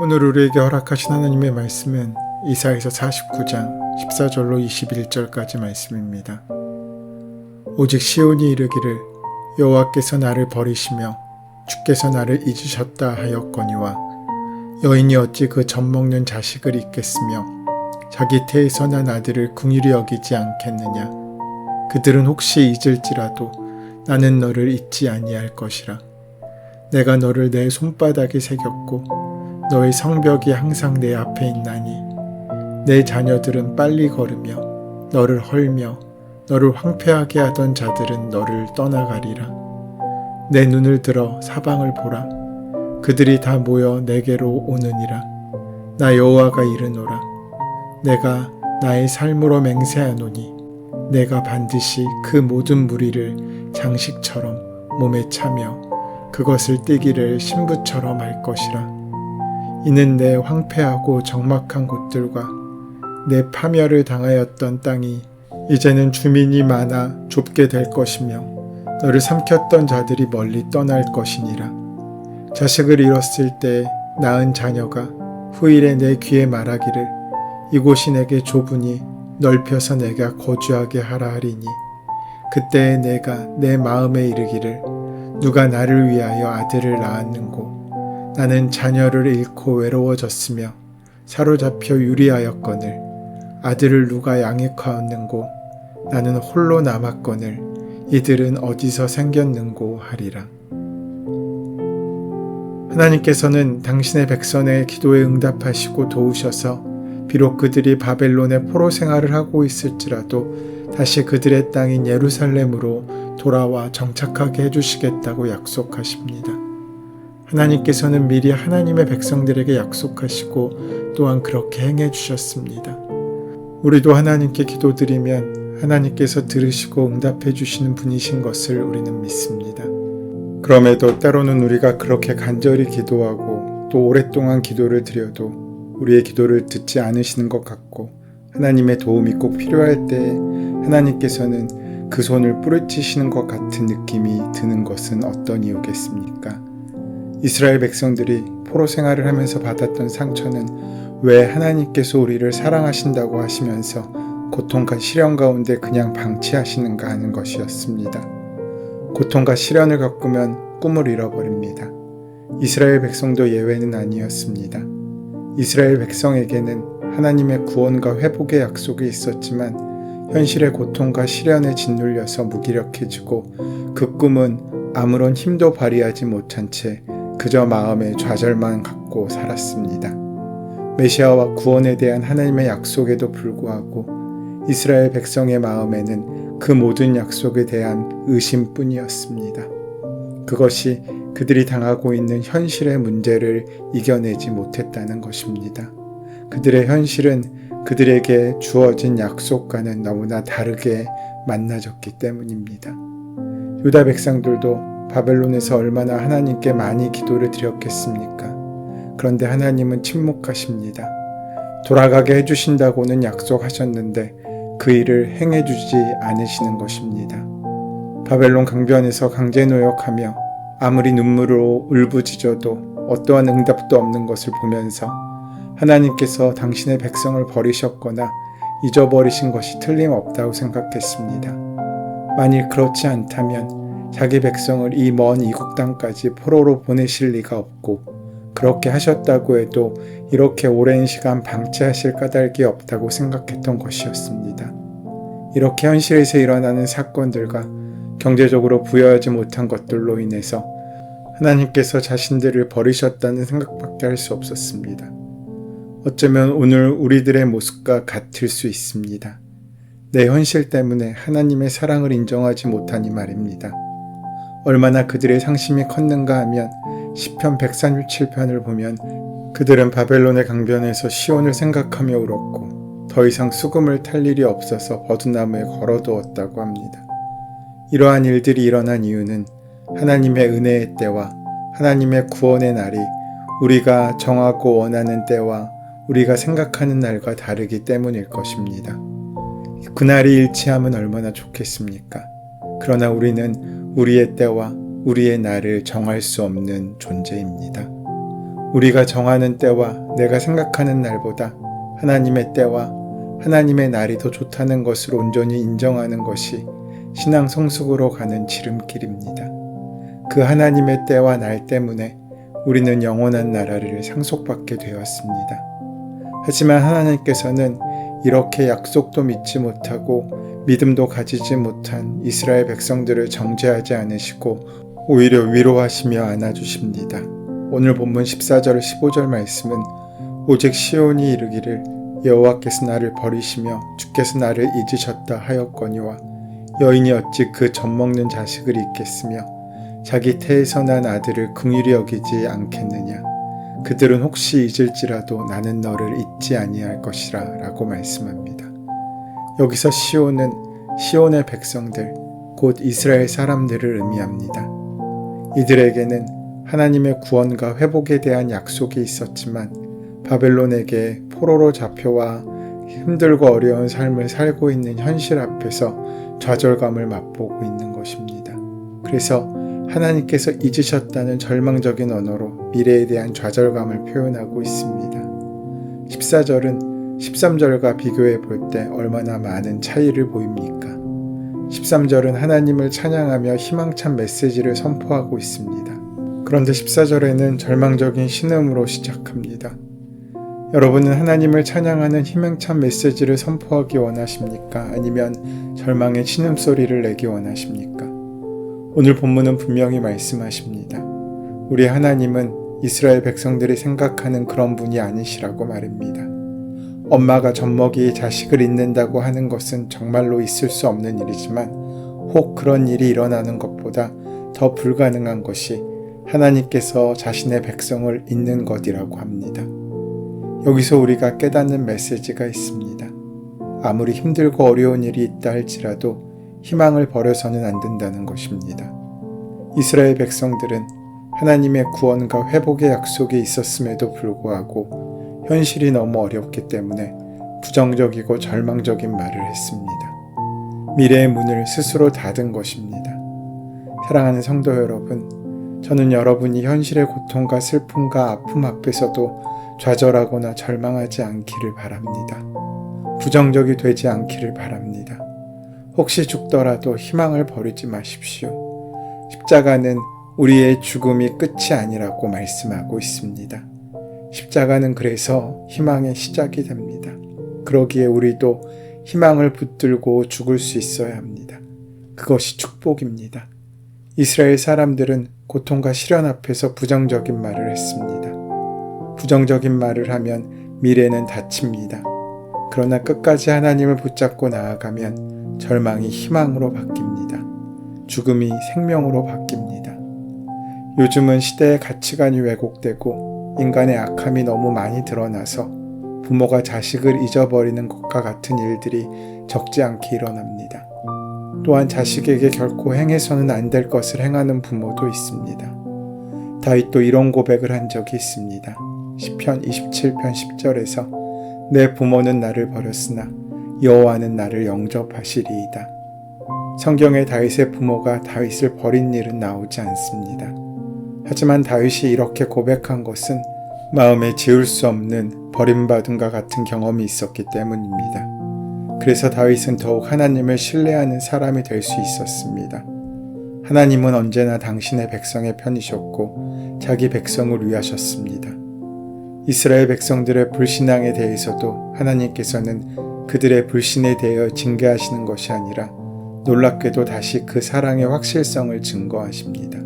오늘 우리에게 허락하신 하나님의 말씀은 이사야서 49장 14절로 21절까지 말씀입니다. 오직 시온이 이르기를 여호와께서 나를 버리시며 주께서 나를 잊으셨다 하였거니와 여인이 어찌 그 젖먹는 자식을 잊겠으며 자기 태에서 난 아들을 긍휼히 여기지 않겠느냐. 그들은 혹시 잊을지라도 나는 너를 잊지 아니할 것이라. 내가 너를 내 손바닥에 새겼고 너의 성벽이 항상 내 앞에 있나니 내 자녀들은 빨리 걸으며 너를 헐며 너를 황폐하게 하던 자들은 너를 떠나가리라. 내 눈을 들어 사방을 보라. 그들이 다 모여 내게로 오느니라. 나 여호와가 이르노라. 내가 나의 삶으로 맹세하노니 내가 반드시 그 모든 무리를 장식처럼 몸에 차며 그것을 띠기를 신부처럼 할 것이라. 이는 내 황폐하고 적막한 곳들과 내 파멸을 당하였던 땅이 이제는 주민이 많아 좁게 될 것이며 너를 삼켰던 자들이 멀리 떠날 것이니라. 자식을 잃었을 때 낳은 자녀가 후일에 내 귀에 말하기를 이곳이 내게 좁으니 넓혀서 내가 거주하게 하라 하리니 그때에 내가 내 마음에 이르기를 누가 나를 위하여 아들을 낳았는고 나는 자녀를 잃고 외로워졌으며 사로잡혀 유리하였거늘 아들을 누가 양육하였는고 나는 홀로 남았거늘 이들은 어디서 생겼는고 하리라. 하나님께서는 당신의 백성의 기도에 응답하시고 도우셔서 비록 그들이 바벨론의 포로 생활을 하고 있을지라도 다시 그들의 땅인 예루살렘으로 돌아와 정착하게 해주시겠다고 약속하십니다. 하나님께서는 미리 하나님의 백성들에게 약속하시고 또한 그렇게 행해 주셨습니다. 우리도 하나님께 기도드리면 하나님께서 들으시고 응답해 주시는 분이신 것을 우리는 믿습니다. 그럼에도 때로는 우리가 그렇게 간절히 기도하고 또 오랫동안 기도를 드려도 우리의 기도를 듣지 않으시는 것 같고 하나님의 도움이 꼭 필요할 때 하나님께서는 그 손을 뿌리치시는 것 같은 느낌이 드는 것은 어떤 이유겠습니까? 이스라엘 백성들이 포로 생활을 하면서 받았던 상처는 왜 하나님께서 우리를 사랑하신다고 하시면서 고통과 시련 가운데 그냥 방치하시는가 하는 것이었습니다. 고통과 시련을 겪으면 꿈을 잃어버립니다. 이스라엘 백성도 예외는 아니었습니다. 이스라엘 백성에게는 하나님의 구원과 회복의 약속이 있었지만 현실의 고통과 시련에 짓눌려서 무기력해지고 그 꿈은 아무런 힘도 발휘하지 못한 채 그저 마음에 좌절만 갖고 살았습니다. 메시아와 구원에 대한 하나님의 약속에도 불구하고 이스라엘 백성의 마음에는 그 모든 약속에 대한 의심뿐이었습니다. 그것이 그들이 당하고 있는 현실의 문제를 이겨내지 못했다는 것입니다. 그들의 현실은 그들에게 주어진 약속과는 너무나 다르게 만나졌기 때문입니다. 유다 백성들도 바벨론에서 얼마나 하나님께 많이 기도를 드렸겠습니까? 그런데 하나님은 침묵하십니다. 돌아가게 해주신다고는 약속하셨는데 그 일을 행해주지 않으시는 것입니다. 바벨론 강변에서 강제노역하며 아무리 눈물로 울부짖어도 어떠한 응답도 없는 것을 보면서 하나님께서 당신의 백성을 버리셨거나 잊어버리신 것이 틀림없다고 생각했습니다. 만일 그렇지 않다면 자기 백성을 이 먼 이국 땅까지 포로로 보내실 리가 없고 그렇게 하셨다고 해도 이렇게 오랜 시간 방치하실 까닭이 없다고 생각했던 것이었습니다. 이렇게 현실에서 일어나는 사건들과 경제적으로 부여하지 못한 것들로 인해서 하나님께서 자신들을 버리셨다는 생각밖에 할 수 없었습니다. 어쩌면 오늘 우리들의 모습과 같을 수 있습니다. 내 현실 때문에 하나님의 사랑을 인정하지 못하니 말입니다. 얼마나 그들의 상심이 컸는가 하면 시편 137편을 보면 그들은 바벨론의 강변에서 시온을 생각하며 울었고 더 이상 수금을 탈 일이 없어서 버드나무에 걸어두었다고 합니다. 이러한 일들이 일어난 이유는 하나님의 은혜의 때와 하나님의 구원의 날이 우리가 정하고 원하는 때와 우리가 생각하는 날과 다르기 때문일 것입니다. 그날이 일치하면 얼마나 좋겠습니까? 그러나 우리는 우리의 때와 우리의 날을 정할 수 없는 존재입니다. 우리가 정하는 때와 내가 생각하는 날보다 하나님의 때와 하나님의 날이 더 좋다는 것을 온전히 인정하는 것이 신앙 성숙으로 가는 지름길입니다. 그 하나님의 때와 날 때문에 우리는 영원한 나라를 상속받게 되었습니다. 하지만 하나님께서는 이렇게 약속도 믿지 못하고 믿음도 가지지 못한 이스라엘 백성들을 정죄하지 않으시고 오히려 위로하시며 안아주십니다. 오늘 본문 14절 15절 말씀은 오직 시온이 이르기를 여호와께서 나를 버리시며 주께서 나를 잊으셨다 하였거니와 여인이 어찌 그 젖먹는 자식을 잊겠으며 자기 태에서 난 아들을 긍휼히 여기지 않겠느냐. 그들은 혹시 잊을지라도 나는 너를 잊지 아니할 것이라 라고 말씀합니다. 여기서 시온은 시온의 백성들, 곧 이스라엘 사람들을 의미합니다. 이들에게는 하나님의 구원과 회복에 대한 약속이 있었지만 바벨론에게 포로로 잡혀와 힘들고 어려운 삶을 살고 있는 현실 앞에서 좌절감을 맛보고 있는 것입니다. 그래서 하나님께서 잊으셨다는 절망적인 언어로 미래에 대한 좌절감을 표현하고 있습니다. 14절은 13절과 비교해 볼 때 얼마나 많은 차이를 보입니까? 13절은 하나님을 찬양하며 희망찬 메시지를 선포하고 있습니다. 그런데 14절에는 절망적인 신음으로 시작합니다. 여러분은 하나님을 찬양하는 희망찬 메시지를 선포하기 원하십니까? 아니면 절망의 신음소리를 내기 원하십니까? 오늘 본문은 분명히 말씀하십니다. 우리 하나님은 이스라엘 백성들이 생각하는 그런 분이 아니시라고 말입니다. 엄마가 젖먹이 자식을 잊는다고 하는 것은 정말로 있을 수 없는 일이지만 혹 그런 일이 일어나는 것보다 더 불가능한 것이 하나님께서 자신의 백성을 잊는 것이라고 합니다. 여기서 우리가 깨닫는 메시지가 있습니다. 아무리 힘들고 어려운 일이 있다 할지라도 희망을 버려서는 안 된다는 것입니다. 이스라엘 백성들은 하나님의 구원과 회복의 약속이 있었음에도 불구하고 현실이 너무 어렵기 때문에 부정적이고 절망적인 말을 했습니다. 미래의 문을 스스로 닫은 것입니다. 사랑하는 성도 여러분, 저는 여러분이 현실의 고통과 슬픔과 아픔 앞에서도 좌절하거나 절망하지 않기를 바랍니다. 부정적이 되지 않기를 바랍니다. 혹시 죽더라도 희망을 버리지 마십시오. 십자가는 우리의 죽음이 끝이 아니라고 말씀하고 있습니다. 십자가는 그래서 희망의 시작이 됩니다. 그러기에 우리도 희망을 붙들고 죽을 수 있어야 합니다. 그것이 축복입니다. 이스라엘 사람들은 고통과 시련 앞에서 부정적인 말을 했습니다. 부정적인 말을 하면 미래는 닫힙니다. 그러나 끝까지 하나님을 붙잡고 나아가면 절망이 희망으로 바뀝니다. 죽음이 생명으로 바뀝니다. 요즘은 시대의 가치관이 왜곡되고 인간의 악함이 너무 많이 드러나서 부모가 자식을 잊어버리는 것과 같은 일들이 적지 않게 일어납니다. 또한 자식에게 결코 행해서는 안 될 것을 행하는 부모도 있습니다. 다윗도 이런 고백을 한 적이 있습니다. 시편 27편 10절에서 내 부모는 나를 버렸으나 여호와는 나를 영접하시리이다. 성경에 다윗의 부모가 다윗을 버린 일은 나오지 않습니다. 하지만 다윗이 이렇게 고백한 것은 마음에 지울 수 없는 버림받음과 같은 경험이 있었기 때문입니다. 그래서 다윗은 더욱 하나님을 신뢰하는 사람이 될 수 있었습니다. 하나님은 언제나 당신의 백성의 편이셨고 자기 백성을 위하셨습니다. 이스라엘 백성들의 불신앙에 대해서도 하나님께서는 그들의 불신에 대해 징계하시는 것이 아니라 놀랍게도 다시 그 사랑의 확실성을 증거하십니다.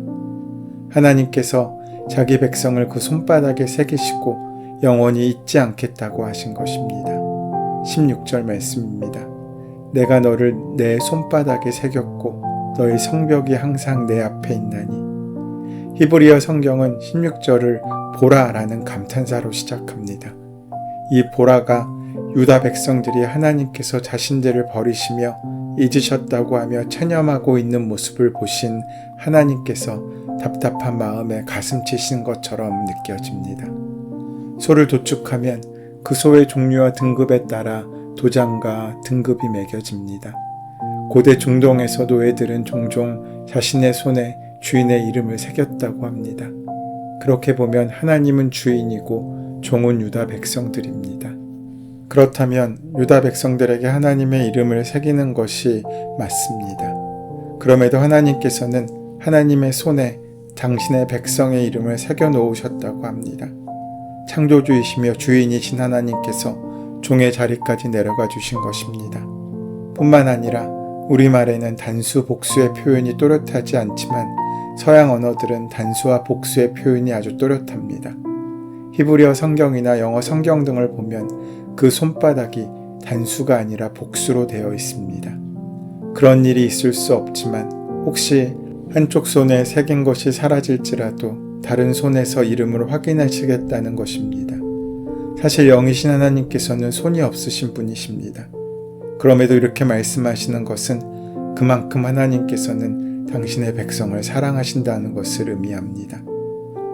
하나님께서 자기 백성을 그 손바닥에 새기시고 영원히 잊지 않겠다고 하신 것입니다. 16절 말씀입니다. 내가 너를 내 손바닥에 새겼고 너의 성벽이 항상 내 앞에 있나니. 히브리어 성경은 16절을 보라라는 감탄사로 시작합니다. 이 보라가 유다 백성들이 하나님께서 자신들을 버리시며 잊으셨다고 하며 체념하고 있는 모습을 보신 하나님께서 답답한 마음에 가슴 치신 것처럼 느껴집니다. 소를 도축하면 그 소의 종류와 등급에 따라 도장과 등급이 매겨집니다. 고대 중동에서 노예들은 종종 자신의 손에 주인의 이름을 새겼다고 합니다. 그렇게 보면 하나님은 주인이고 종은 유다 백성들입니다. 그렇다면 유다 백성들에게 하나님의 이름을 새기는 것이 맞습니다. 그럼에도 하나님께서는 하나님의 손에 당신의 백성의 이름을 새겨 놓으셨다고 합니다. 창조주이시며 주인이신 하나님께서 종의 자리까지 내려가 주신 것입니다. 뿐만 아니라 우리말에는 단수, 복수의 표현이 또렷하지 않지만 서양 언어들은 단수와 복수의 표현이 아주 또렷합니다. 히브리어 성경이나 영어 성경 등을 보면 그 손바닥이 단수가 아니라 복수로 되어 있습니다. 그런 일이 있을 수 없지만 혹시 한쪽 손에 새긴 것이 사라질지라도 다른 손에서 이름을 확인하시겠다는 것입니다. 사실 영이신 하나님께서는 손이 없으신 분이십니다. 그럼에도 이렇게 말씀하시는 것은 그만큼 하나님께서는 당신의 백성을 사랑하신다는 것을 의미합니다.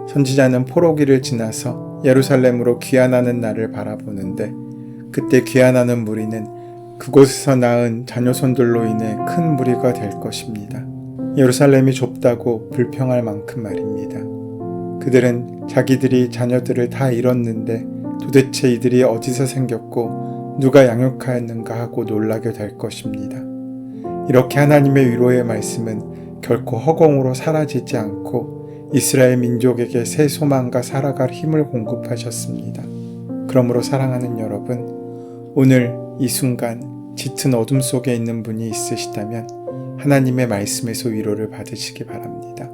선지자는 포로기를 지나서 예루살렘으로 귀환하는 날을 바라보는데 그때 귀환하는 무리는 그곳에서 낳은 자녀손들로 인해 큰 무리가 될 것입니다. 예루살렘이 좁다고 불평할 만큼 말입니다. 그들은 자기들이 자녀들을 다 잃었는데 도대체 이들이 어디서 생겼고 누가 양육하였는가 하고 놀라게 될 것입니다. 이렇게 하나님의 위로의 말씀은 결코 허공으로 사라지지 않고 이스라엘 민족에게 새 소망과 살아갈 힘을 공급하셨습니다. 그러므로 사랑하는 여러분, 오늘 이 순간 짙은 어둠 속에 있는 분이 있으시다면 하나님의 말씀에서 위로를 받으시기 바랍니다.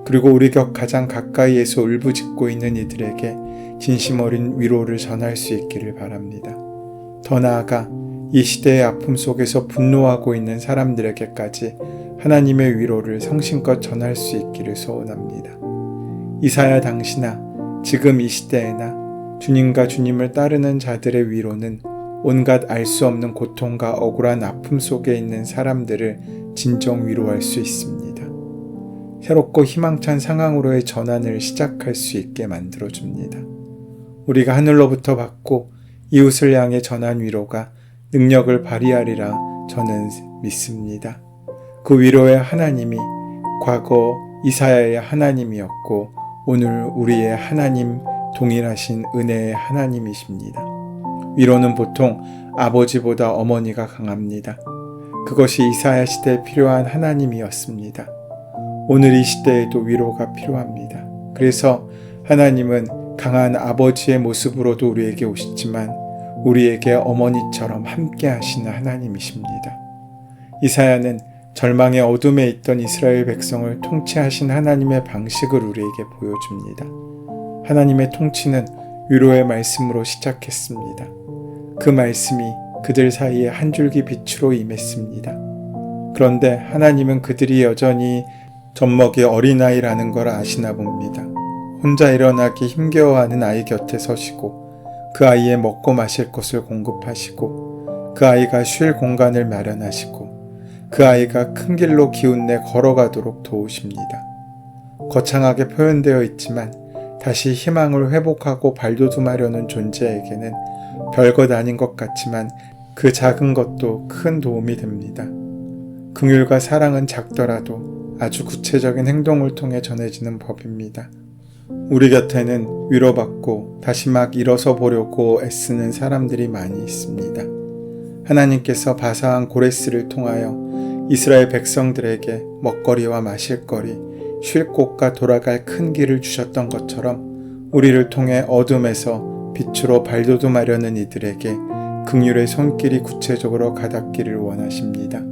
그리고 우리 곁 가장 가까이에서 울부짖고 있는 이들에게 진심 어린 위로를 전할 수 있기를 바랍니다. 더 나아가 이 시대의 아픔 속에서 분노하고 있는 사람들에게까지 하나님의 위로를 성심껏 전할 수 있기를 소원합니다. 이사야 당시나 지금 이 시대에나 주님과 주님을 따르는 자들의 위로는 온갖 알 수 없는 고통과 억울한 아픔 속에 있는 사람들을 진정 위로할 수 있습니다. 새롭고 희망찬 상황으로의 전환을 시작할 수 있게 만들어줍니다. 우리가 하늘로부터 받고 이웃을 향해 전한 위로가 능력을 발휘하리라 저는 믿습니다. 그 위로의 하나님이 과거 이사야의 하나님이었고 오늘 우리의 하나님 동일하신 은혜의 하나님이십니다. 위로는 보통 아버지보다 어머니가 강합니다. 그것이 이사야 시대에 필요한 하나님이었습니다. 오늘 이 시대에도 위로가 필요합니다. 그래서 하나님은 강한 아버지의 모습으로도 우리에게 오시지만 우리에게 어머니처럼 함께 하시는 하나님이십니다. 이사야는 절망의 어둠에 있던 이스라엘 백성을 통치하신 하나님의 방식을 우리에게 보여줍니다. 하나님의 통치는 위로의 말씀으로 시작했습니다. 그 말씀이 그들 사이에 한 줄기 빛으로 임했습니다. 그런데 하나님은 그들이 여전히 젖먹이 어린아이라는 걸 아시나 봅니다. 혼자 일어나기 힘겨워하는 아이 곁에 서시고 그 아이의 먹고 마실 것을 공급하시고 그 아이가 쉴 공간을 마련하시고 그 아이가 큰 길로 기운내 걸어가도록 도우십니다. 거창하게 표현되어 있지만 다시 희망을 회복하고 발돋움하려는 존재에게는 별것 아닌 것 같지만 그 작은 것도 큰 도움이 됩니다. 긍휼과 사랑은 작더라도 아주 구체적인 행동을 통해 전해지는 법입니다. 우리 곁에는 위로받고 다시 막 일어서 보려고 애쓰는 사람들이 많이 있습니다. 하나님께서 바사한 고레스를 통하여 이스라엘 백성들에게 먹거리와 마실거리, 쉴 곳과 돌아갈 큰 길을 주셨던 것처럼 우리를 통해 어둠에서 빛으로 발돋움하려는 이들에게 긍휼의 손길이 구체적으로 가닿기를 원하십니다.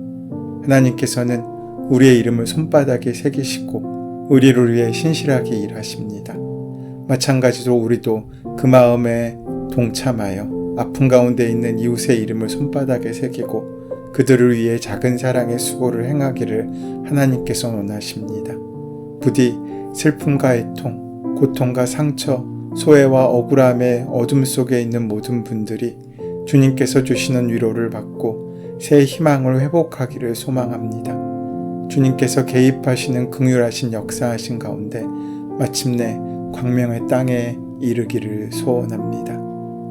하나님께서는 우리의 이름을 손바닥에 새기시고 우리를 위해 신실하게 일하십니다. 마찬가지로 우리도 그 마음에 동참하여 아픔 가운데 있는 이웃의 이름을 손바닥에 새기고 그들을 위해 작은 사랑의 수고를 행하기를 하나님께서 원하십니다. 부디 슬픔과 애통, 고통과 상처, 소외와 억울함의 어둠 속에 있는 모든 분들이 주님께서 주시는 위로를 받고 새 희망을 회복하기를 소망합니다. 주님께서 개입하시는 긍휼하신 역사하신 가운데 마침내 광명의 땅에 이르기를 소원합니다.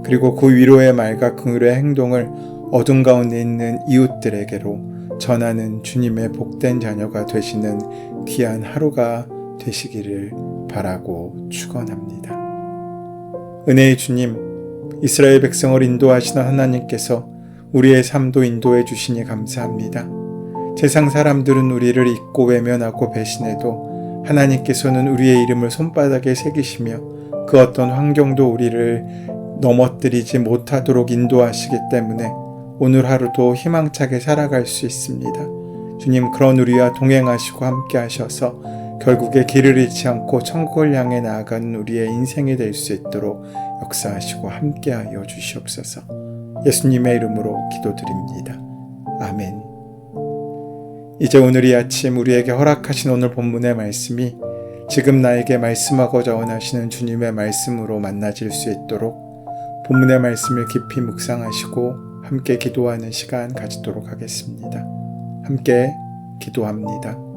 그리고 그 위로의 말과 긍휼의 행동을 어둠 가운데 있는 이웃들에게로 전하는 주님의 복된 자녀가 되시는 귀한 하루가 되시기를 바라고 축원합니다. 은혜의 주님, 이스라엘 백성을 인도하시는 하나님께서 우리의 삶도 인도해 주시니 감사합니다. 세상 사람들은 우리를 잊고 외면하고 배신해도 하나님께서는 우리의 이름을 손바닥에 새기시며 그 어떤 환경도 우리를 넘어뜨리지 못하도록 인도하시기 때문에 오늘 하루도 희망차게 살아갈 수 있습니다. 주님, 그런 우리와 동행하시고 함께 하셔서 결국에 길을 잃지 않고 천국을 향해 나아가는 우리의 인생이 될 수 있도록 역사하시고 함께하여 주시옵소서. 예수님의 이름으로 기도드립니다. 아멘. 이제 오늘 이 아침 우리에게 허락하신 오늘 본문의 말씀이 지금 나에게 말씀하고자 원하시는 주님의 말씀으로 만나질 수 있도록 본문의 말씀을 깊이 묵상하시고 함께 기도하는 시간 가지도록 하겠습니다. 함께 기도합니다.